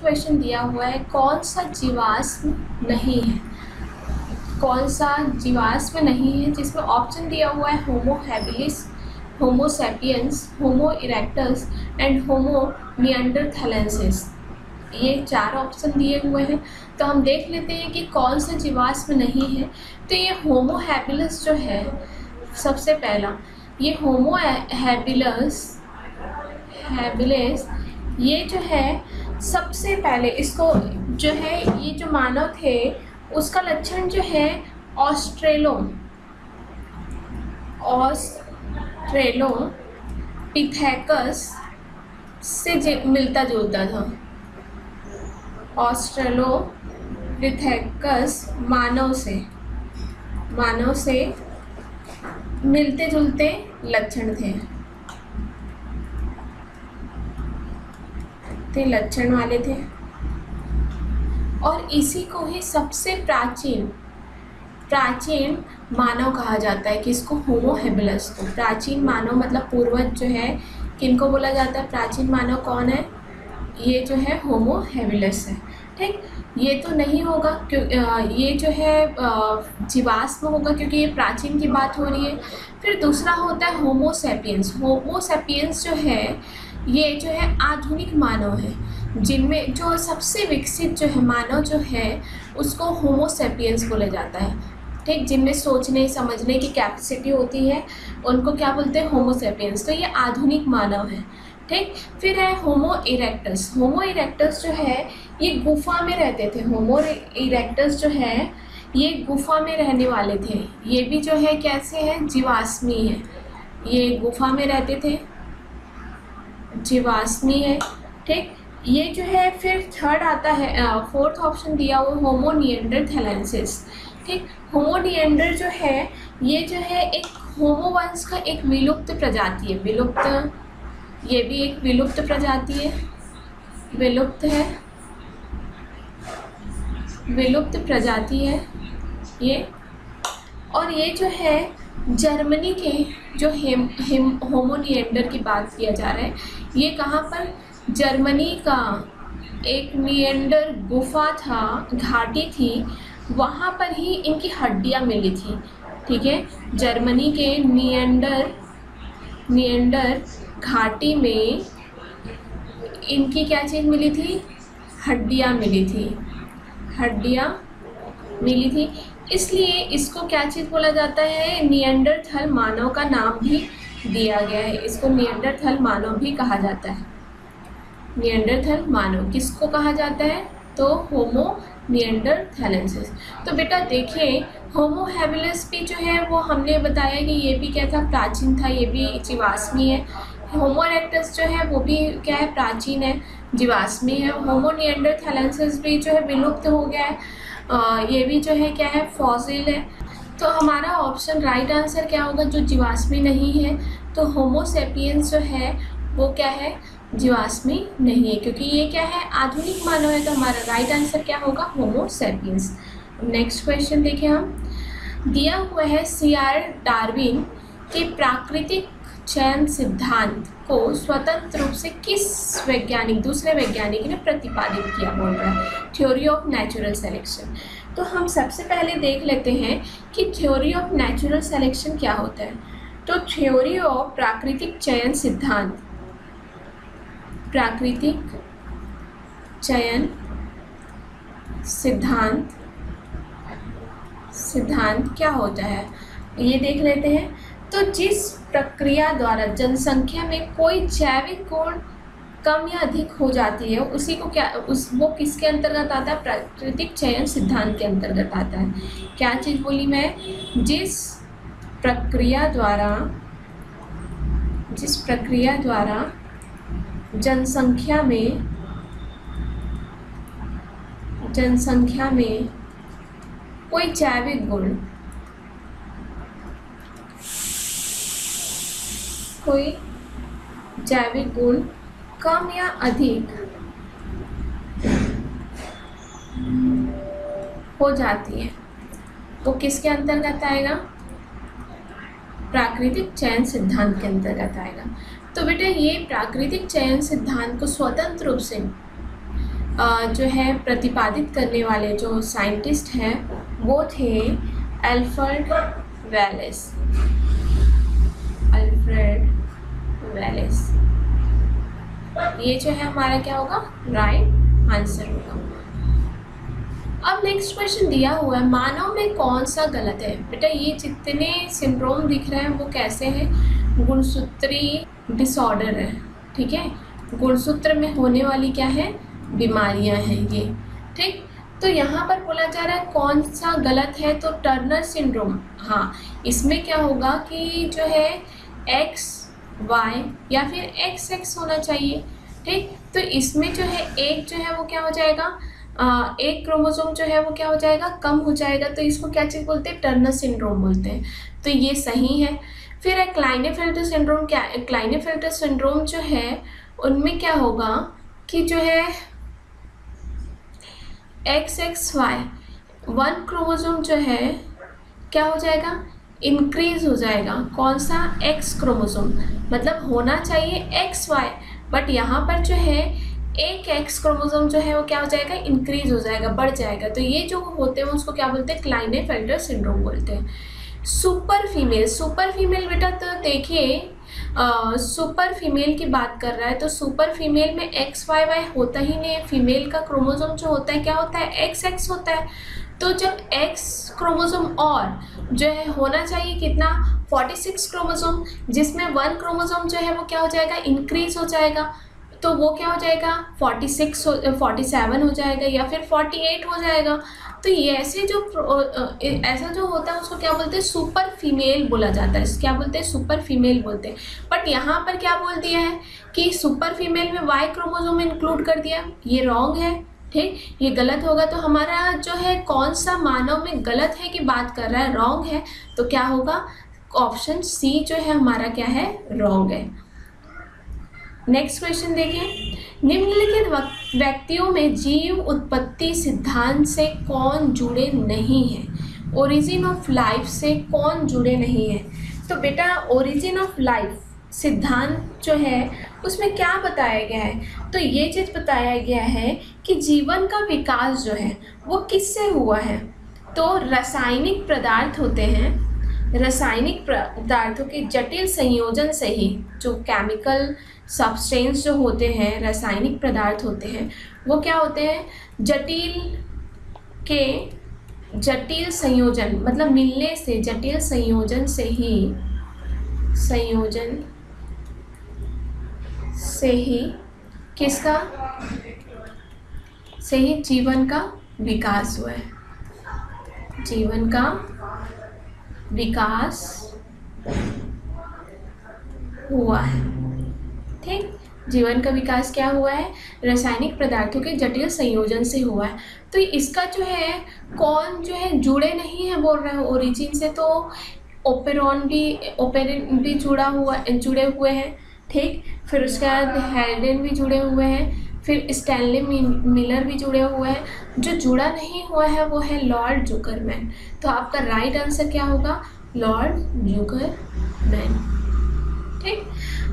Question दिया हुआ है कौन सा जीवाश्म नहीं है, कौन सा जीवाश्म नहीं है, जिसमें ऑप्शन दिया हुआ है homo habilis, homo sapiens, homo erectus and homo neanderthalensis. ये 4 ऑप्शन दिए हुए हैं। तो हम देख लेते हैं कि कौन सा जीवाश्म नहीं है। तो ये होमो हैबिलिस जो है सबसे पहला, ये होमो हैबिलिस ये जो है सबसे पहले इसको जो है ये जो मानव थे उसका लक्षण जो है ऑस्ट्रेलोपिथेकस से मिलता जुलता था। ऑस्ट्रेलोपिथेकस मानव से मिलते जुलते लक्षण थे लक्षण वाले थे, और इसी को ही सबसे प्राचीन मानव कहा जाता है। किसको? होमो हैबिलिस को। प्राचीन मानव मतलब पूर्वज जो है, किनको बोला जाता है? प्राचीन मानव कौन है? ये जो है होमो हैबिलिस है। ठीक, ये तो नहीं होगा ये जो है जीवाश्म होगा क्योंकि ये प्राचीन की बात हो रही है। फिर दूसरा होता है होमो सैपियंस। होमो सैपियंस जो है ये जो है आधुनिक मानव है, जिनमें जो सबसे विकसित जो है मानव जो है उसको होमो सैपियंस बोला जाता है। ठीक, जिनमें सोचने समझने की कैपेसिटी होती है उनको क्या बोलते हैं? Homo sapiens. तो ये आधुनिक मानव है। ठीक, फिर है होमो इरेक्टस। होमो इरेक्टस जो है ये गुफा में रहते थे। होमो इरेक्टस जो है ये गुफा में रहने वाले थे। ये भी जो है कैसे है? जीवाश्मी है। ये गुफा में रहते थे, जीवाश्मी है। ठीक, ये जो है फिर थर्ड आता है, फोर्थ ऑप्शन दिया हुआ होमो निएंडरथैलेंसिस। ठीक, होमो निएंडर जो है ये जो है एक होमो वंश का एक विलुप्त प्रजाति है। ये भी एक विलुप्त प्रजाति है, विलुप्त प्रजाति है ये। और ये जो है जर्मनी के जो होमो निएंडर की बात किया जा रहा है, ये कहाँ पर? जर्मनी का एक निएंडर गुफा था, घाटी थी, वहाँ पर ही इनकी हड्डियाँ मिली थी। ठीक है, जर्मनी के निएंडर घाटी में इनकी क्या चीज़ मिली थी? हड्डियाँ मिली थी। इसलिए इसको क्या चीज़ बोला जाता है? निएंडरथल मानव का नाम भी दिया गया है। इसको निएंडरथल मानव भी कहा जाता है। निएंडरथल मानव किसको कहा जाता है? तो होमो निएंडरथैलेंसिस। तो बेटा देखिए होमो हैबिलिस भी जो है वो हमने बताया कि ये भी क्या था? प्राचीन था, ये भी जीवाश्मी है। होमो इरेक्टस जो है वो भी क्या है? प्राचीन है, जीवाश्मी है। होमो निएंडरथैलेंसिस भी जो है विलुप्त हो गया है, ये भी जो है क्या है? फॉसिल है। तो हमारा ऑप्शन राइट आंसर क्या होगा? जो जीवाश्मी नहीं है, तो होमो सैपियंस जो है वो क्या है? जीवाश्मी नहीं है, क्योंकि ये क्या है? आधुनिक मानव है। तो हमारा राइट आंसर क्या होगा? Homo sapiens. नेक्स्ट क्वेश्चन देखिए, हम दिया हुआ है सीआर डार्विन के प्राकृतिक चयन सिद्धांत को स्वतंत्र रूप से किस दूसरे वैज्ञानिक ने प्रतिपादित किया? बोल रहा है थ्योरी ऑफ नेचुरल सिलेक्शन। तो हम सबसे पहले देख लेते हैं कि थ्योरी ऑफ नेचुरल सिलेक्शन क्या होता है। तो थ्योरी ऑफ प्राकृतिक चयन सिद्धांत, प्राकृतिक चयन सिद्धांत क्या होता है ये देख लेते हैं। तो जिस प्रक्रिया द्वारा जनसंख्या में कोई जैविक गुण कम या अधिक हो जाती है उसी को वो किसके अंतर्गत आता है? प्राकृतिक चयन सिद्धांत के अंतर्गत आता है। क्या चीज़ बोली मैं? जिस प्रक्रिया द्वारा जनसंख्या में कोई जैविक गुण कम या अधिक हो जाती है वो किसके अंतर्गत आएगा? प्राकृतिक चयन सिद्धांत के अंतर्गत आएगा। तो बेटा ये प्राकृतिक चयन सिद्धांत को स्वतंत्र रूप से जो है प्रतिपादित करने वाले जो साइंटिस्ट हैं वो थे अल्फ्रेड वेलेस। अल्फ्रेड वेलेस, ये जो है हमारा क्या होगा, राइट आंसर होगा। अब नेक्स्ट क्वेश्चन दिया हुआ है, मानव में कौन सा गलत है। बेटा ये जितने सिंड्रोम दिख रहे हैं वो कैसे हैं, गुणसूत्री डिसऑर्डर है, ठीक है, गुणसूत्र में होने वाली क्या है, बीमारियां हैं ये, ठीक। तो यहाँ पर बोला जा रहा है कौन सा गलत है, तो टर्नर सिंड्रोम, हाँ इसमें क्या होगा कि जो है एक्स वाई या फिर एक्स एक्स होना चाहिए, ठीक। तो इसमें जो है एक जो है वो क्या हो जाएगा, एक क्रोमोसोम जो है वो क्या हो जाएगा, कम हो जाएगा, तो इसको क्या चीज़ बोलते हैं, टर्नर सिंड्रोम बोलते हैं, तो ये सही है। फिर है क्लाइनेफेल्टर सिंड्रोम, क्या क्लाइनेफेल्टर सिंड्रोम जो है उनमें क्या होगा कि जो है X X Y one chromosome जो है क्या हो जाएगा, इंक्रीज हो जाएगा, कौन सा, एक्स क्रोमोसोम, मतलब होना चाहिए एक्स वाई, बट यहाँ पर जो है एक एक्स क्रोमोसोम जो है वो क्या हो जाएगा, इंक्रीज हो जाएगा, बढ़ जाएगा, तो ये जो होते हैं उसको क्या बोलते हैं, क्लाइनेफेल्टर सिंड्रोम बोलते हैं। सुपर फीमेल, सुपर फीमेल बेटा तो देखिए सुपर फीमेल की बात कर रहा है, तो सुपर फीमेल में एक्स वाई वाई होता ही नहीं है, फीमेल का क्रोमोसोम जो होता है क्या होता है, एक्स एक्स होता है, तो जब एक्स क्रोमोसोम और जो है होना चाहिए कितना, 46 क्रोमोसोम, जिसमें वन क्रोमोसोम जो है वो क्या हो जाएगा, इंक्रीज हो जाएगा, तो वो क्या हो जाएगा 47 हो जाएगा या फिर 48 हो जाएगा। तो ये ऐसे जो ऐसा जो होता है उसको क्या बोलते हैं, सुपर फीमेल बोला जाता है, क्या बोलते हैं, सुपर फीमेल बोलते हैं। बट यहाँ पर क्या बोल दिया है कि सुपर फीमेल में वाई क्रोमोसोम इंक्लूड कर दिया, ये रॉन्ग है, ठीक, ये गलत होगा। तो हमारा जो है कौन सा मानव में गलत है की बात कर रहा है, रॉन्ग है, तो क्या होगा, ऑप्शन सी जो है हमारा क्या है, रॉन्ग है। नेक्स्ट क्वेश्चन देखिए, निम्नलिखित व्यक्तियों में जीव उत्पत्ति सिद्धांत से कौन जुड़े नहीं हैं, ओरिजिन ऑफ लाइफ से कौन जुड़े नहीं हैं। तो बेटा ओरिजिन ऑफ लाइफ सिद्धांत जो है उसमें क्या बताया गया है, तो ये चीज़ बताया गया है कि जीवन का विकास जो है वो किससे हुआ है, तो रासायनिक पदार्थ होते हैं, रासायनिक पदार्थों के जटिल संयोजन से ही, जो केमिकल सब्सटेंस जो होते हैं, रासायनिक पदार्थ होते हैं, वो क्या होते हैं, जटिल संयोजन, मतलब मिलने से, जटिल संयोजन से ही किसका, से ही जीवन का विकास हुआ है, जीवन का विकास हुआ है, ठीक। जीवन का विकास क्या हुआ है, रासायनिक पदार्थों के जटिल संयोजन से हुआ है। तो इसका जो है कौन जो है जुड़े नहीं है बोल रहे हैं ओरिजिन से, तो ओपेरिन भी जुड़े हुए हैं, ठीक। फिर उसके बाद हेल्डेन भी जुड़े हुए हैं, फिर स्टैनली मिलर भी जुड़े हुए हैं। जो जुड़ा नहीं हुआ है वो है लॉर्ड जुकरमैन। तो आपका राइट आंसर क्या होगा, लॉर्ड जुकरमैन, ठीक।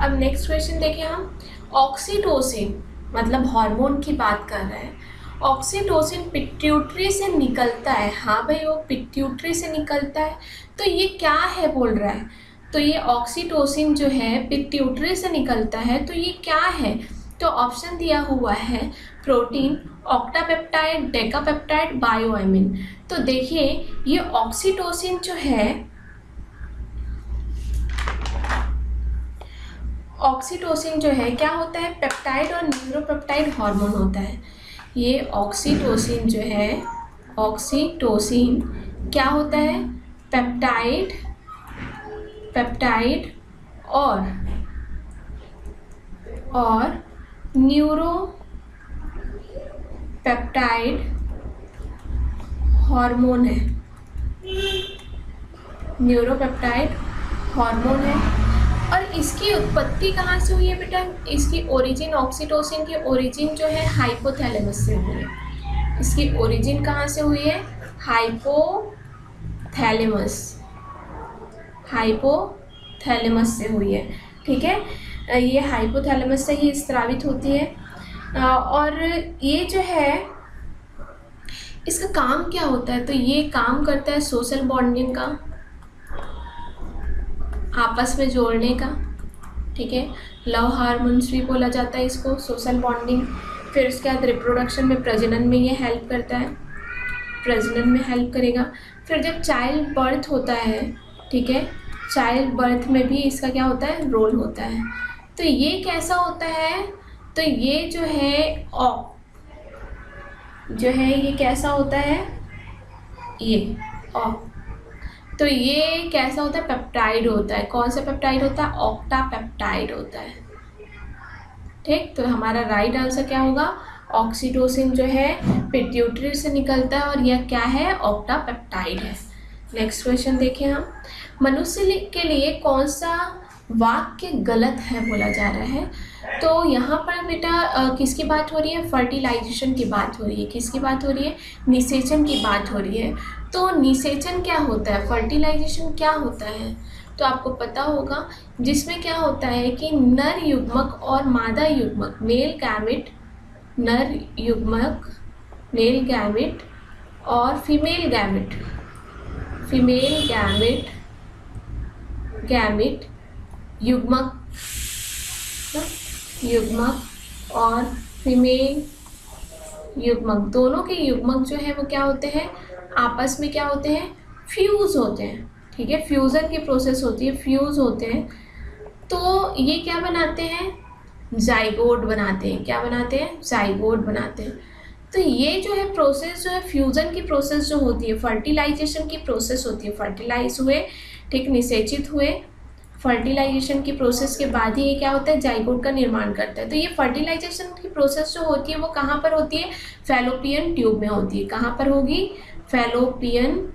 अब नेक्स्ट क्वेश्चन देखिए हम, ऑक्सीटोसिन मतलब हार्मोन की बात कर रहे हैं। ऑक्सीटोसिन पिट्यूटरी से निकलता है, हाँ भाई वो पिट्यूटरी से निकलता है, तो ये क्या है बोल रहा है, तो ये ऑक्सीटोसिन जो है पिट्यूटरी से निकलता है, तो ये क्या है, तो ऑप्शन दिया हुआ है प्रोटीन, ऑक्टापेप्टाइड, डेकापेप्टाइड, बायोएमिन। तो देखिए ये ऑक्सीटोसिन जो है, ऑक्सीटोसिन जो है क्या होता है, पेप्टाइड और न्यूरोपेप्टाइड हार्मोन होता है। ये ऑक्सीटोसिन जो है, ऑक्सीटोसिन क्या होता है, पेप्टाइड और न्यूरोपेप्टाइड हार्मोन है, न्यूरोपेप्टाइड हार्मोन है। और इसकी उत्पत्ति कहाँ से हुई है बेटा, इसकी ओरिजिन, ऑक्सीटोसिन की ओरिजिन जो है हाइपोथैलेमस से हुई है। इसकी ओरिजिन कहाँ से हुई है, हाइपोथैलेमस से हुई है, ठीक है। ये हाइपोथैलेमस से ही स्रावित होती है। और ये जो है इसका काम क्या होता है, तो ये काम करता है सोशल बॉन्डिंग का, आपस में जोड़ने का, ठीक है। लव हार्मोन्स भी बोला जाता है इसको, सोशल बॉन्डिंग। फिर उसके बाद रिप्रोडक्शन में, प्रजनन में ये हेल्प करता है, प्रजनन में हेल्प करेगा। फिर जब चाइल्ड बर्थ होता है, ठीक है, चाइल्ड बर्थ में भी इसका क्या होता है, रोल होता है। तो ये कैसा होता है, तो ये जो है ये कैसा होता है, ये तो ये कैसा होता है, पेप्टाइड होता है। कौन सा पेप्टाइड होता है, ऑक्टा पेप्टाइड होता है, ठीक। तो हमारा राइट आंसर क्या होगा, ऑक्सीटोसिन जो है पिट्यूटरी से निकलता है और यह क्या है, ऑक्टा पेप्टाइड है। नेक्स्ट क्वेश्चन देखें हम, मनुष्य के लिए कौन सा वाक्य गलत है बोला जा रहा है। तो यहाँ पर बेटा किसकी बात हो रही है, फर्टिलाइजेशन की बात हो रही है। किसकी बात हो रही है, निषेचन की बात हो रही है। तो निषेचन क्या होता है, फर्टिलाइजेशन क्या होता है, तो आपको पता होगा, जिसमें क्या होता है कि नर युग्मक और मादा युग्मक, मेल गैमेट, नर युग्मक मेल गैमेट और फीमेल गैमेट युग्मक और फीमेल युग्मक, दोनों के युग्मक जो है वो क्या होते हैं, आपस में क्या होते हैं, फ्यूज़ होते हैं, ठीक है। फ्यूज़न की प्रोसेस होती है, फ्यूज़ होते हैं। तो ये क्या बनाते हैं, जाइगोट बनाते हैं। क्या बनाते हैं, जाइगोट बनाते हैं। तो ये जो है प्रोसेस जो है, फ्यूज़न की प्रोसेस जो होती है, फर्टिलाइजेशन की प्रोसेस होती है। फर्टिलाइज हुए, ठीक, निषेचित हुए, फर्टिलाइजेशन की प्रोसेस के बाद ही ये क्या होता है, जाइगोट का निर्माण करता है। तो ये फर्टिलाइजेशन की प्रोसेस जो होती है वो कहाँ पर होती है, फैलोपियन ट्यूब में होती है। कहाँ पर होगी, फैलोपियन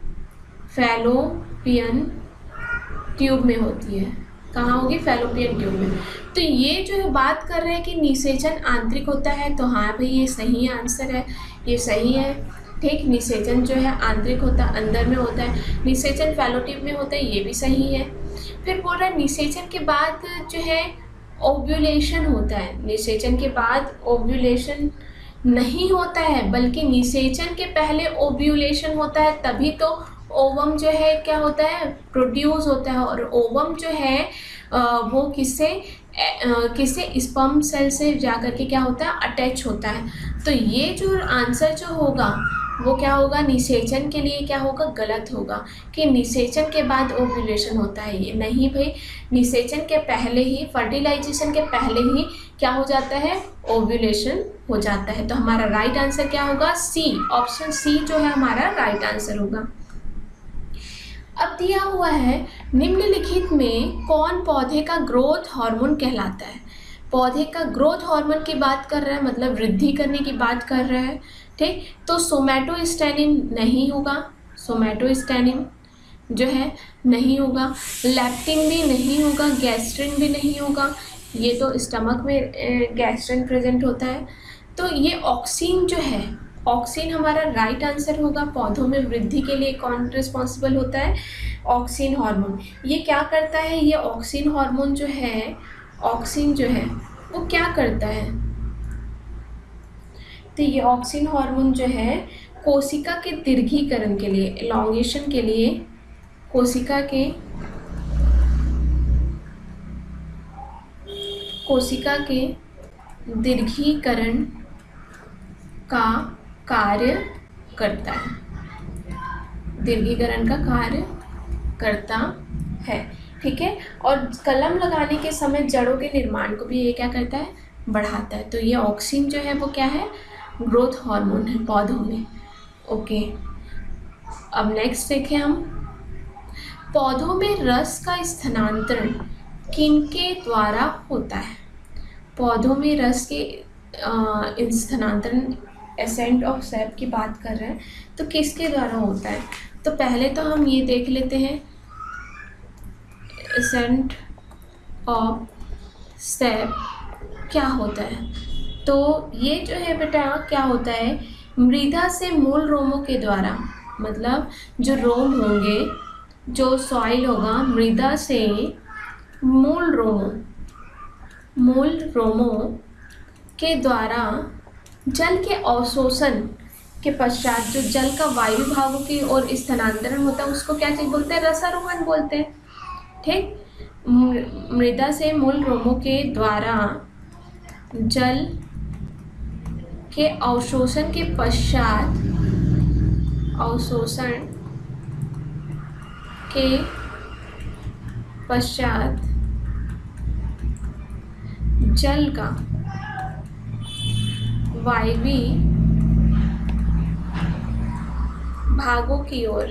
ट्यूब में होती है। कहाँ होगी, फैलोपियन ट्यूब में। तो ये जो है बात कर रहे हैं कि निषेचन आंतरिक होता है, तो हाँ भाई ये सही आंसर है, ये सही है, ठीक। निषेचन जो है आंतरिक होता है, अंदर में होता है। निषेचन फैलोट्यूब में होता है, ये भी सही है। फिर बोल रहा है निषेचन के बाद जो है ओव्यूलेशन होता है। निषेचन के बाद ओव्यूलेशन नहीं होता है, बल्कि निषेचन के पहले ओव्यूलेशन होता है, तभी तो ओवम जो है क्या होता है, प्रोड्यूस होता है। और ओवम जो है वो किससे स्पर्म सेल से जाकर के क्या होता है, अटैच होता है। तो ये जो आंसर जो होगा वो क्या होगा, निषेचन के लिए क्या होगा, गलत होगा कि निषेचन के बाद ओव्यूलेशन होता है। ये नहीं भाई, निषेचन के पहले ही, फर्टिलाइजेशन के पहले ही क्या हो जाता है, ओव्यूलेशन हो जाता है। तो हमारा राइट आंसर क्या होगा, सी, ऑप्शन सी जो है हमारा राइट आंसर होगा। अब दिया हुआ है, निम्नलिखित में कौन पौधे का ग्रोथ हार्मोन कहलाता है। पौधे का ग्रोथ हार्मोन की बात कर रहा है, मतलब वृद्धि करने की बात कर रहा है, ठीक। तो सोमैटोस्टेनिन नहीं होगा, सोमैटोस्टेनिन जो है नहीं होगा, लैक्टिन भी नहीं होगा, गैस्ट्रिन भी नहीं होगा, ये तो स्टमक में गैस्ट्रिन प्रेजेंट होता है। तो ये ऑक्सिन जो है, ऑक्सिन हमारा राइट आंसर होगा। पौधों में वृद्धि के लिए कौन रिस्पॉन्सिबल होता है, ऑक्सिन हार्मोन। ये क्या करता है, ये ऑक्सिन हार्मोन जो है, ऑक्सिन जो है वो क्या करता है, तो ये ऑक्सिन हार्मोन जो है कोशिका के दीर्घीकरण के लिए, एलोंगेशन के लिए, कोशिका के दीर्घीकरण का कार्य करता है, दीर्घीकरण का कार्य करता है, ठीक है। और कलम लगाने के समय जड़ों के निर्माण को भी ये क्या करता है, बढ़ाता है। तो ये ऑक्सिन जो है वो क्या है, ग्रोथ हार्मोन है पौधों में, ओके। अब नेक्स्ट देखें हम, पौधों में रस का स्थानांतरण किनके द्वारा होता है। पौधों में रस के स्थानांतरण, एसेंट ऑफ सैप की बात कर रहे हैं, तो किसके द्वारा होता है। तो पहले तो हम ये देख लेते हैं, एसेंट ऑफ सैप क्या होता है। तो ये जो है बेटा क्या होता है, मृदा से मूल रोमों के द्वारा, मतलब जो रोम होंगे, जो सॉइल होगा, मृदा से मूल रोमों के द्वारा जल के अवशोषण के पश्चात जो जल का वायु भागों की ओर स्थानांतरण होता है उसको क्या चीज बोलते हैं? रसारोहण बोलते हैं। ठीक, मृदा से मूल रोमों के द्वारा जल के अवशोषण के पश्चात जल का वायवीय भागों की ओर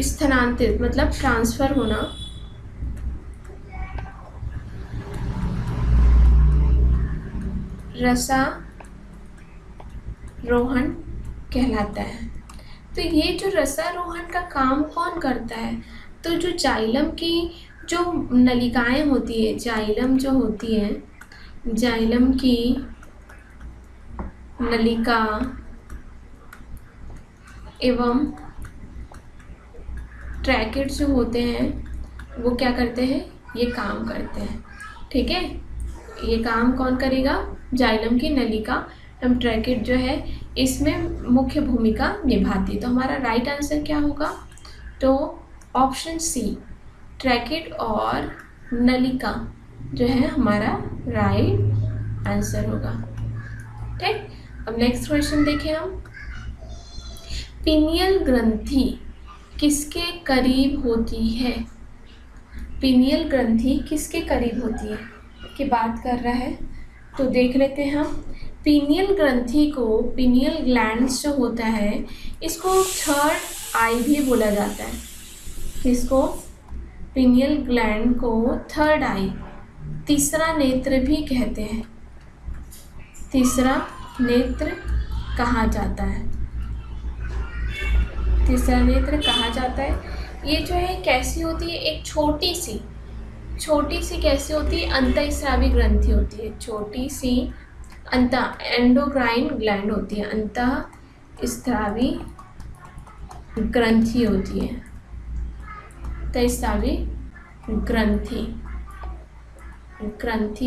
स्थानांतरित मतलब ट्रांसफर होना रसारोहण कहलाता है। तो ये जो रसारोहण का काम कौन करता है? तो जो जाइलम की जो नलिकाएं होती है, जाइलम जो होती है, जाइलम की नलिका एवं ट्रैकेट जो होते हैं वो क्या करते हैं? ये काम करते हैं। ठीक है, ये काम कौन करेगा? जाइलम की नलिका एवं ट्रैकेट जो है इसमें मुख्य भूमिका निभाती है। तो हमारा राइट आंसर क्या होगा? तो ऑप्शन सी, ट्रैकेट और नलिका जो है हमारा राइट आंसर होगा। ठीक, अब नेक्स्ट क्वेश्चन देखें हम। पीनियल ग्रंथि किसके करीब होती है? पीनियल ग्रंथि किसके करीब होती है की बात कर रहा है। तो देख लेते हैं हम। पीनियल ग्रंथि को, पीनियल ग्लैंड्स जो होता है इसको थर्ड आई भी बोला जाता है। किसको? पीनियल ग्लैंड को थर्ड आई, तीसरा नेत्र भी कहते हैं। तीसरा नेत्र कहा जाता है। तीसरा नेत्र कहा जाता है। ये जो है कैसी होती है? एक छोटी सी कैसी होती है? अंतःस्रावी ग्रंथि होती है। छोटी सी एंडोक्राइन ग्लैंड होती है, अंतःस्रावी ग्रंथि होती है। अंतःस्रावी ग्रंथि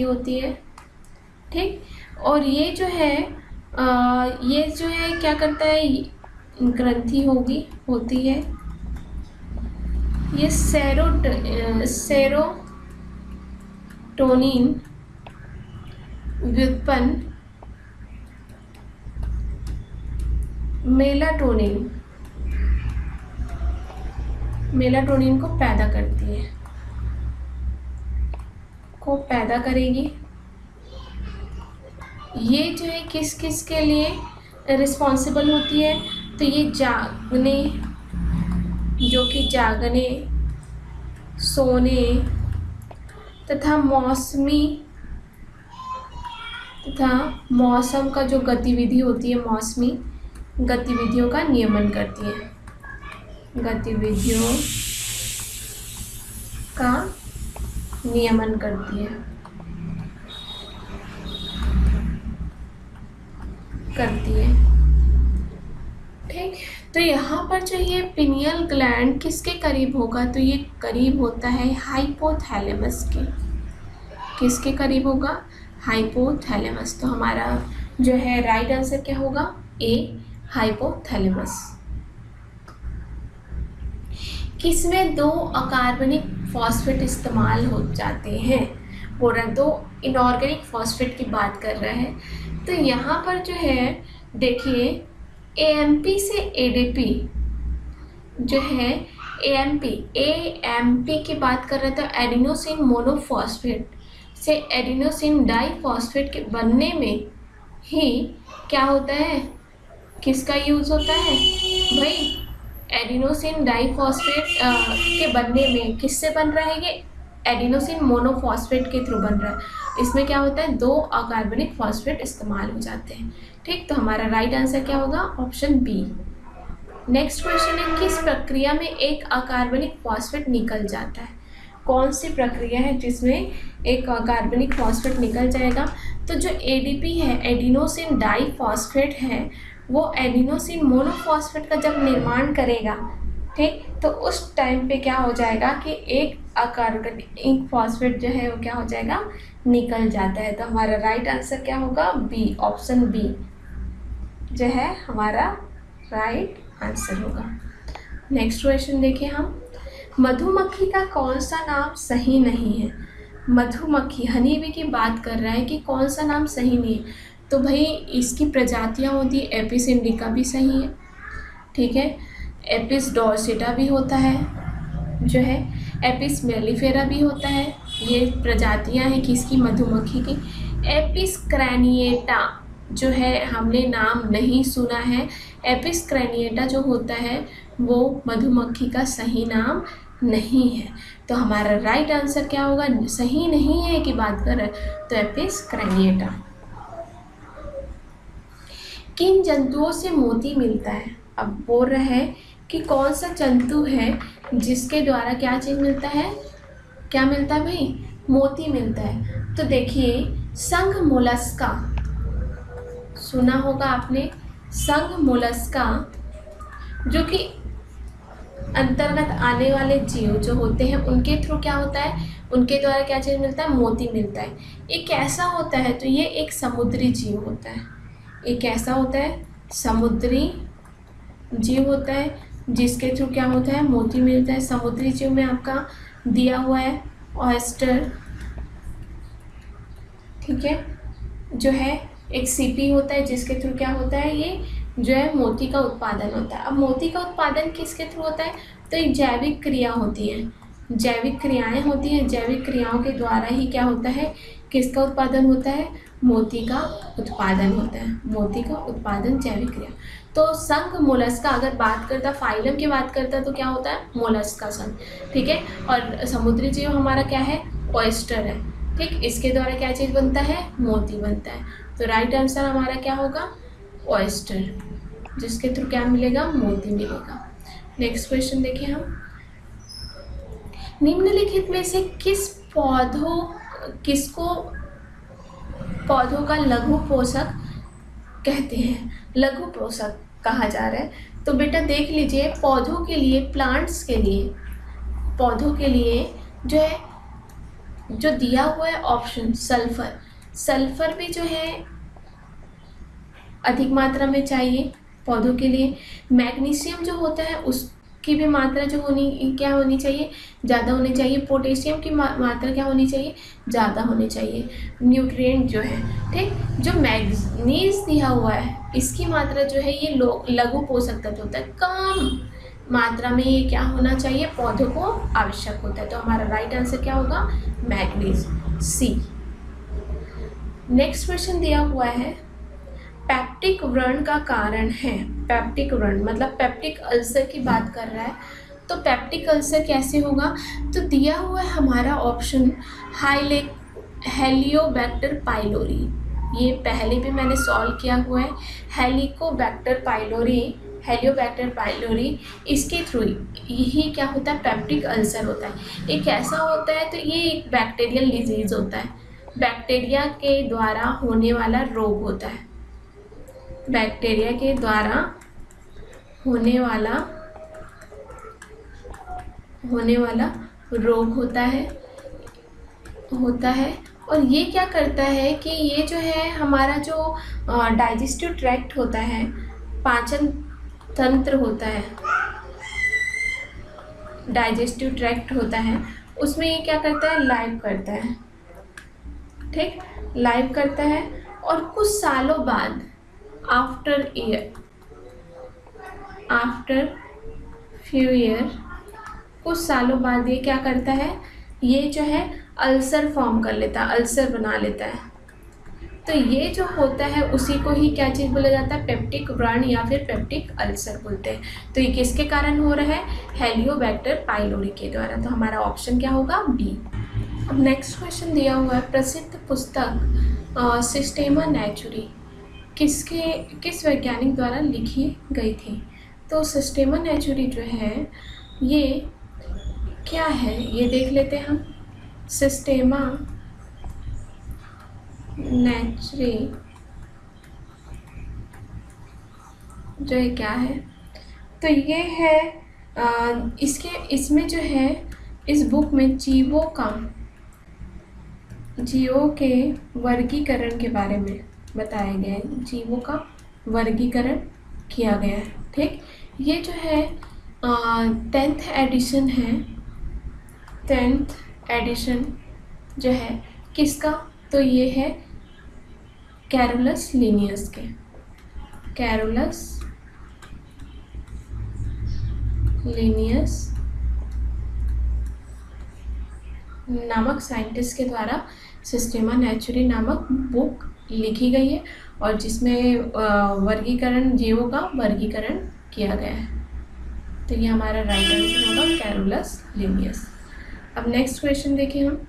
होती है। ठीक, और ये जो है क्या करता है? ग्रंथि होती है ये सेरोटोनिन व्युत्पन्न मेलाटोनिन को पैदा करती है, को पैदा करेगी। ये जो है किस किस के लिए रिस्पॉन्सिबल होती है? तो ये जागने, सोने तथा मौसम का जो गतिविधि होती है, मौसमी गतिविधियों का नियमन करती है। गतिविधियों का नियमन करती है। ठीक, तो यहाँ पर जो ये पिनियल ग्लैंड किसके करीब होगा? तो ये करीब होता है हाइपोथैलेमस के। किसके करीब होगा? हाइपोथैलेमस। तो हमारा जो है राइट आंसर क्या होगा? ए, हाइपोथैलेमस। किसमें 2 अकार्बनिक फॉस्फेट इस्तेमाल हो जाते हैं? बोल रहा है 2 इनऑर्गेनिक फॉस्फेट की बात कर रहा है। तो यहाँ पर जो है देखिए एएमपी से एडीपी जो है, एएमपी की बात कर रहे थे। एडिनोसिन मोनोफॉस्फेट से एडिनोसिन डाइफॉस्फेट के बनने में ही क्या होता है? किसका यूज़ होता है भाई? एडिनोसिन डाइफॉस्फेट के बनने में किससे बन रहा है? ये एडिनोसिन मोनोफॉस्फेट के थ्रू बन रहा है। इसमें क्या होता है? 2 अकार्बनिक फॉस्फेट इस्तेमाल हो जाते हैं। ठीक, तो हमारा राइट आंसर क्या होगा? Option B. नेक्स्ट क्वेश्चन है, किस प्रक्रिया में एक अकार्बनिक फॉस्फेट निकल जाता है? कौन सी प्रक्रिया है जिसमें एक अकार्बनिक फॉस्फेट निकल जाएगा? तो जो एडीपी है, एडिनोसिन डाइफॉस्फेट है, वो एडिनोसिन मोनोफॉस्फेट का जब निर्माण करेगा ठीक। तो उस टाइम पे क्या हो जाएगा कि एक कार्बोनिक फॉस्फेट जो है वो क्या हो जाएगा, निकल जाता है। तो हमारा राइट आंसर क्या होगा, बी, ऑप्शन बी जो है हमारा राइट आंसर होगा। नेक्स्ट क्वेश्चन देखिए हम, मधुमक्खी का कौन सा नाम सही नहीं है। मधुमक्खी हनी बी की बात कर रहा है कि कौन सा नाम सही नहीं है। तो भाई इसकी प्रजातियां होती है, एपिस इंडिका भी सही है, ठीक है, एपिस डोर्सिटा भी होता है जो है, एपिस मेलिफेरा भी होता है। ये प्रजातियां हैं किसकी, मधुमक्खी की। एपिस क्रैनिएटा जो है हमने नाम नहीं सुना है। एपिस क्रैनिएटा जो होता है वो मधुमक्खी का सही नाम नहीं है। तो हमारा राइट आंसर क्या होगा, सही नहीं है की बात कर रहे हैं, तो एपिस क्रैनिएटा। किन जंतुओं से मोती मिलता है। अब बोल रहे हैं कि कौन सा जंतु है जिसके द्वारा क्या चीज़ मिलता है, क्या मिलता है भाई, मोती मिलता है। तो देखिए संघ मोलस्का, सुना होगा आपने, संघ मोलस्का जो कि अंतर्गत आने वाले जीव जो होते हैं उनके थ्रू क्या होता है, उनके द्वारा क्या चीज़ मिलता है, मोती मिलता है। एक ऐसा होता है, तो ये एक समुद्री जीव होता है, एक ऐसा होता है समुद्री जीव होता है जिसके थ्रू क्या होता है, मोती मिलता है। समुद्री जीव में आपका दिया हुआ है ऑयस्टर, ठीक है, जो है एक सीपी होता है जिसके थ्रू क्या होता है, ये जो है मोती का उत्पादन होता है। अब मोती का उत्पादन किसके थ्रू होता है, तो एक जैविक क्रिया होती है, जैविक क्रियाएं होती हैं, जैविक क्रियाओं के द्वारा ही क्या होता है, किसका उत्पादन होता है, मोती का उत्पादन होता है, मोती का उत्पादन जैविक क्रिया। तो संघ मोलस्का अगर बात करता, फाइलम की बात करता तो क्या होता है, मोलस्का संघ, ठीक है। और समुद्री जीव हमारा क्या है, ऑयस्टर है, ठीक। इसके द्वारा क्या चीज़ बनता है, मोती बनता है। तो राइट आंसर हमारा क्या होगा, ऑयस्टर, जिसके थ्रू क्या मिलेगा, मोती मिलेगा। नेक्स्ट क्वेश्चन देखिए हम, निम्नलिखित में से किसको पौधों का लघु पोषक कहते हैं, लघु पोषक कहा जा रहा है। तो बेटा देख लीजिए, पौधों के लिए, प्लांट्स के लिए, पौधों के लिए जो है, जो दिया हुआ है ऑप्शन, सल्फर, सल्फर भी जो है अधिक मात्रा में चाहिए पौधों के लिए। मैग्नीशियम जो होता है उसकी भी मात्रा जो क्या होनी चाहिए, ज़्यादा होनी चाहिए। पोटेशियम की मात्रा क्या होनी चाहिए, ज़्यादा होनी चाहिए। न्यूट्रिएंट जो है, ठीक, जो मैग्नीज दिया हुआ है इसकी मात्रा जो है ये लघु पोषक तत्व होता है, कम मात्रा में ये क्या होना चाहिए, पौधों को आवश्यक होता है। तो हमारा राइट आंसर क्या होगा, मैग्नीज, सी। नेक्स्ट क्वेश्चन दिया हुआ है, पेप्टिक व्रण का कारण है। पेप्टिक व्रण मतलब पेप्टिक अल्सर की बात कर रहा है। तो पेप्टिक अल्सर कैसे होगा, तो दिया हुआ है हमारा ऑप्शन हेलियोबैक्टर पाइलोरी, ये पहले भी मैंने सॉल्व किया हुआ है। हेलिकोबैक्टर पाइलोरी, हेलियोबैक्टर पाइलोरी, इसके थ्रू यही क्या होता है, पेप्टिक अल्सर होता है। एक ऐसा होता है, तो ये एक बैक्टीरियल डिजीज़ होता है, बैक्टीरिया के द्वारा होने वाला रोग होता है, बैक्टीरिया के द्वारा होने वाला रोग होता है। और ये क्या करता है कि ये जो है हमारा जो डाइजेस्टिव ट्रैक्ट होता है, पाचन तंत्र होता है, डाइजेस्टिव ट्रैक्ट होता है, उसमें ये क्या करता है, लाइव करता है, ठीक, लाइव करता है। और कुछ सालों बाद आफ्टर फ्यू ईयर, कुछ सालों बाद ये क्या करता है, ये जो है अल्सर फॉर्म कर लेता है, अल्सर बना लेता है। तो ये जो होता है उसी को ही क्या चीज़ बोला जाता है, पेप्टिक व्रण या फिर पेप्टिक अल्सर बोलते हैं। तो ये किसके कारण हो रहा है, हेलियोबैक्टर पाइलोरी के द्वारा। तो हमारा ऑप्शन क्या होगा, बी। अब नेक्स्ट क्वेश्चन दिया हुआ है, प्रसिद्ध पुस्तक सिस्टेमा नेचुरी किस वैज्ञानिक द्वारा लिखी गई थी। तो सिस्टेमा नेचुरी जो है ये क्या है, ये देख लेते हैं हम। सिस्टेमा नेचुरी जो है क्या है, तो ये है इसमें जो है इस बुक में जीवों के वर्गीकरण के बारे में बताया गया है। जीवों का वर्गीकरण किया गया है। ठीक, ये जो है 10th एडिशन है। 10th एडिशन जो है किसका, तो ये है कैरोलस लिनियस के। कैरोलस लिनियस नामक साइंटिस्ट के द्वारा सिस्टेमा नेचुरी नामक बुक लिखी गई है और जिसमें वर्गीकरण, जीवों का वर्गीकरण किया गया है। तो ये हमारा राइट आंसर होगा कैरोलस लिनियस। अब नेक्स्ट क्वेश्चन देखें हम।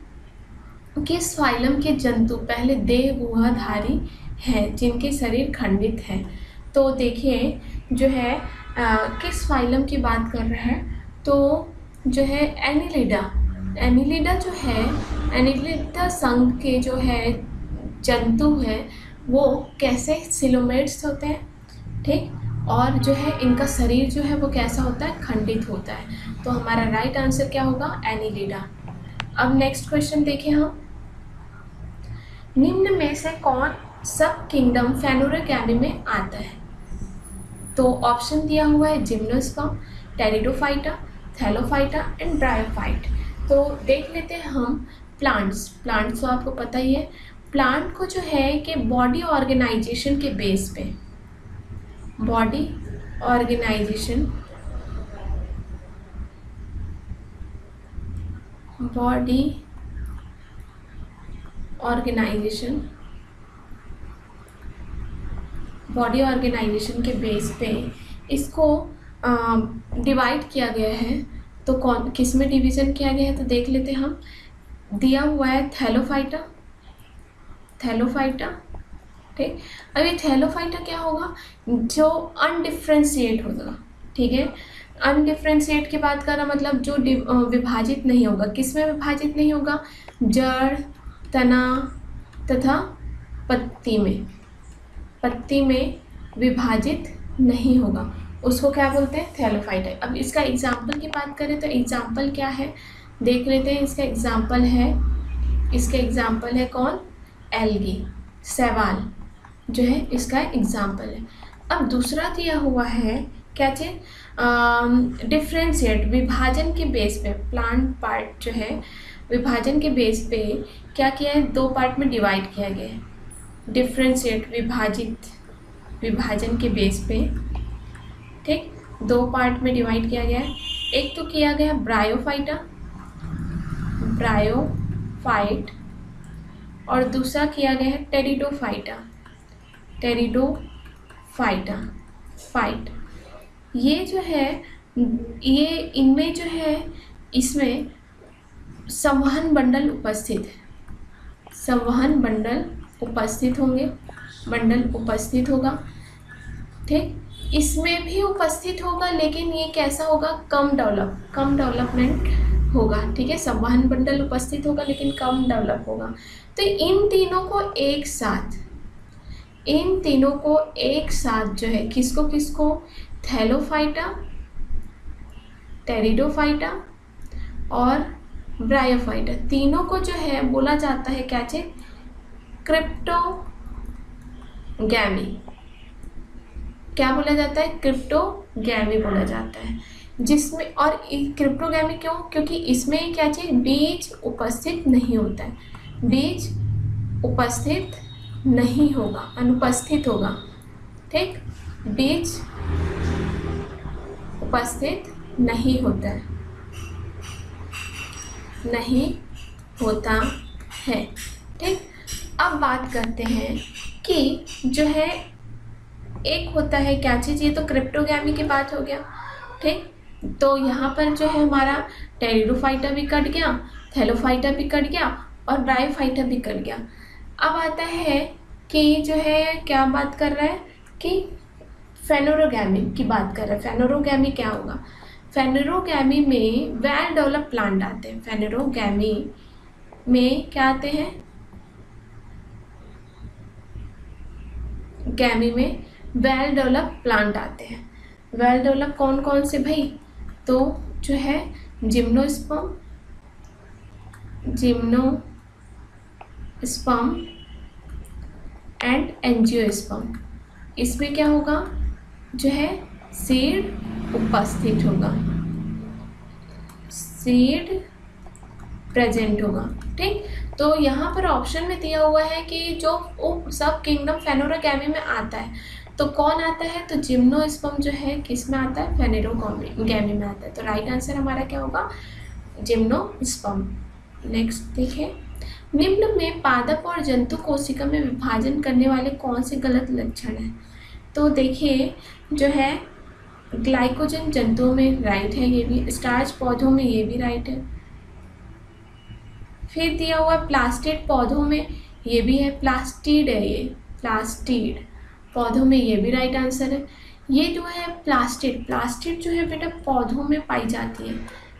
किस फाइलम के जंतु पहले देहगुहाधारी हैं जिनके शरीर खंडित है? तो देखिए जो है किस फाइलम की बात कर रहे हैं, तो जो है एनिलिडा। एनिलिडा जो है, एनिलिडा संघ के जो है जंतु है वो कैसे सिलोमेट्स होते हैं। ठीक, और जो है इनका शरीर जो है वो कैसा होता है, खंडित होता है। तो हमारा राइट आंसर क्या होगा, एनिलिडा। अब नेक्स्ट क्वेश्चन देखें हम। निम्न में से कौन सब किंगडम फेनोरोगैमी में आता है? तो ऑप्शन दिया हुआ है gymnosperm, pteridophyta, Thallophyta and bryophyte. तो देख लेते हैं हम प्लांट्स तो आपको पता ही है। प्लांट को जो है कि बॉडी ऑर्गेनाइजेशन के बेस पे, बॉडी ऑर्गेनाइजेशन के बेस पे इसको डिवाइड किया गया है। तो कौन किस में डिवीज़न किया गया है, तो देख लेते हैं हम। दिया हुआ है थैलोफाइटा। ठीक, अब ये थैलोफाइटा क्या होगा, जो अनडिफ्रेंशिएट होगा। ठीक है, अनडिफ्रेंशिएट की बात कर रहा मतलब जो विभाजित नहीं होगा। किस में विभाजित नहीं होगा, जड़, तना तथा पत्ती में विभाजित नहीं होगा, उसको क्या बोलते हैं, थैलोफाइटा। अब इसका एग्जाम्पल की बात करें तो एग्जाम्पल क्या है, देख लेते हैं। इसका एग्जाम्पल है कौन, एल्गी, शैवाल जो है इसका एग्जाम्पल है। अब दूसरा दिया हुआ है क्या चीज, डिफ्रेंशिएट, विभाजन के बेस पे। प्लांट पार्ट जो है विभाजन के बेस पे क्या किया है, 2 पार्ट में डिवाइड किया गया है। डिफ्रेंशिएट, विभाजन के बेस पे। ठीक, 2 पार्ट में डिवाइड किया गया है। एक तो किया गया ब्रायोफाइट और दूसरा किया गया है टेरिडोफाइट। ये जो है ये इनमें जो है इसमें संवहन बंडल उपस्थित है। संवहन बंडल उपस्थित होगा। ठीक, इसमें भी उपस्थित होगा लेकिन ये कैसा होगा, कम डेवलपमेंट होगा। ठीक है, संवहन बंडल उपस्थित होगा लेकिन कम डेवलप होगा। तो इन तीनों को एक साथ जो है किसको थैलोफाइटा, टेरिडोफाइटा और ब्रायोफाइटा, तीनों को जो है बोला जाता है क्या चीज, क्रिप्टोगैमी। क्या बोला जाता है, क्रिप्टोगैमी बोला जाता है। जिसमें और क्रिप्टोगैमी क्यों, क्योंकि इसमें क्या चीज, बीज उपस्थित नहीं होता है। बीज उपस्थित नहीं होगा, अनुपस्थित होगा। ठीक, बीज उपस्थित नहीं होता है। ठीक, अब बात करते हैं कि जो है एक होता है क्या चीज़, ये तो क्रिप्टोगैमी की बात हो गया। ठीक, तो यहाँ पर जो है हमारा टेरिडोफाइटा भी कट गया, थैलोफाइटा भी कट गया और ब्रायोफाइटा भी कट गया। अब आता है कि जो है क्या बात कर रहा है कि फेनोरोगैमी की बात कर रहा है। फेनोरोगैमी क्या होगा, फेनोरोगैमी में वेल डेवलप प्लांट आते हैं। फेनोरोगैमी में क्या आते हैं, गैमी में वेल डेवलप प्लांट आते हैं। वेल डेवलप कौन कौन से भाई, तो जो है जिम्नोस्पर्म एंड एंजियोस्पर्म, इसमें क्या होगा, जो है सीड उपस्थित होगा, सीड प्रेजेंट होगा। ठीक, तो यहाँ पर ऑप्शन में दिया हुआ है कि जो सब किंगडम फेनोरोगैमी में आता है, तो कौन आता है, तो जिम्नोस्पर्म जो है किस में आता है, फेनोरोगैमी में आता है। तो राइट आंसर हमारा क्या होगा, जिम्नोस्पर्म। नेक्स्ट देखिए, निम्न में पादप और जंतु कोशिका में विभाजन करने वाले कौन से गलत लक्षण हैं। तो देखिए जो है ग्लाइकोजन जंतुओं में राइट है, ये भी स्टार्च पौधों में ये भी राइट है। फिर दिया हुआ प्लास्टिड पौधों में ये भी है, प्लास्टिड है ये, प्लास्टिड पौधों में ये भी राइट आंसर है। ये जो है प्लास्टिड जो है बेटा पौधों में पाई जाती है,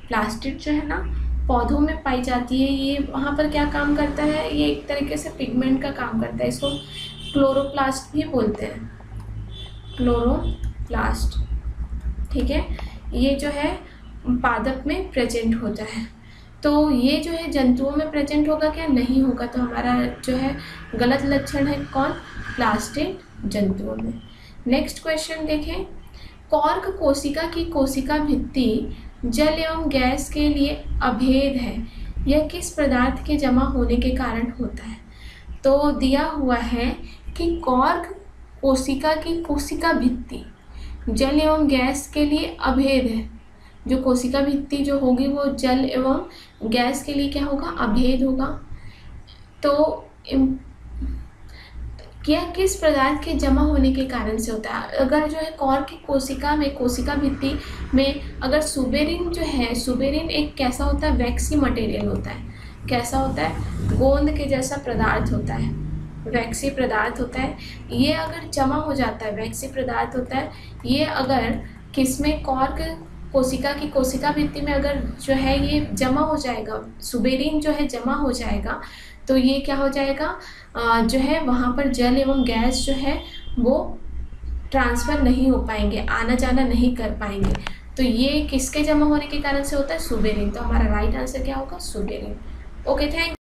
प्लास्टिड जो है ना पौधों में पाई जाती है। ये वहाँ पर क्या काम करता है, ये एक तरीके से पिगमेंट का काम करता है, इसको क्लोरोप्लास्ट भी बोलते हैं, क्लोरोप्लास्ट। ठीक है, ये जो है पादप में प्रेजेंट होता है। तो ये जो है जंतुओं में प्रेजेंट होगा क्या, नहीं होगा। तो हमारा जो है गलत लक्षण है कौन, प्लास्टिड जंतुओं में। नेक्स्ट क्वेश्चन देखें, कॉर्क कोशिका की कोशिका भित्ति जल एवं गैस के लिए अभेद है, यह किस पदार्थ के जमा होने के कारण होता है। तो दिया हुआ है कि कॉर्क कोशिका की कोशिका भित्ति जल एवं गैस के लिए अभेद है, जो कोशिका भित्ति जो होगी वो जल एवं गैस के लिए क्या होगा, अभेद होगा। तो क्या किस पदार्थ के जमा होने के कारण से होता है। अगर जो है कॉर्क की कोशिका में, कोशिका भित्ति में अगर सुबेरिन जो है, सुबेरिन एक कैसा होता है, वैक्सी मटेरियल होता है, कैसा होता है, गोंद के जैसा पदार्थ होता है, वैक्सी पदार्थ होता है। ये अगर जमा हो जाता है, वैक्सी पदार्थ होता है, ये अगर किसमें, कॉर्क कोशिका की कोशिका भित्ति में अगर जो है ये जमा हो जाएगा, सुबेरिन जो है जमा हो जाएगा, तो ये क्या हो जाएगा, जो है वहाँ पर जल एवं गैस जो है वो ट्रांसफ़र नहीं हो पाएंगे, आना जाना नहीं कर पाएंगे। तो ये किसके जमा होने के कारण से होता है, सुबेरिन। तो हमारा राइट आंसर क्या होगा, सुबेरिन। Okay, thank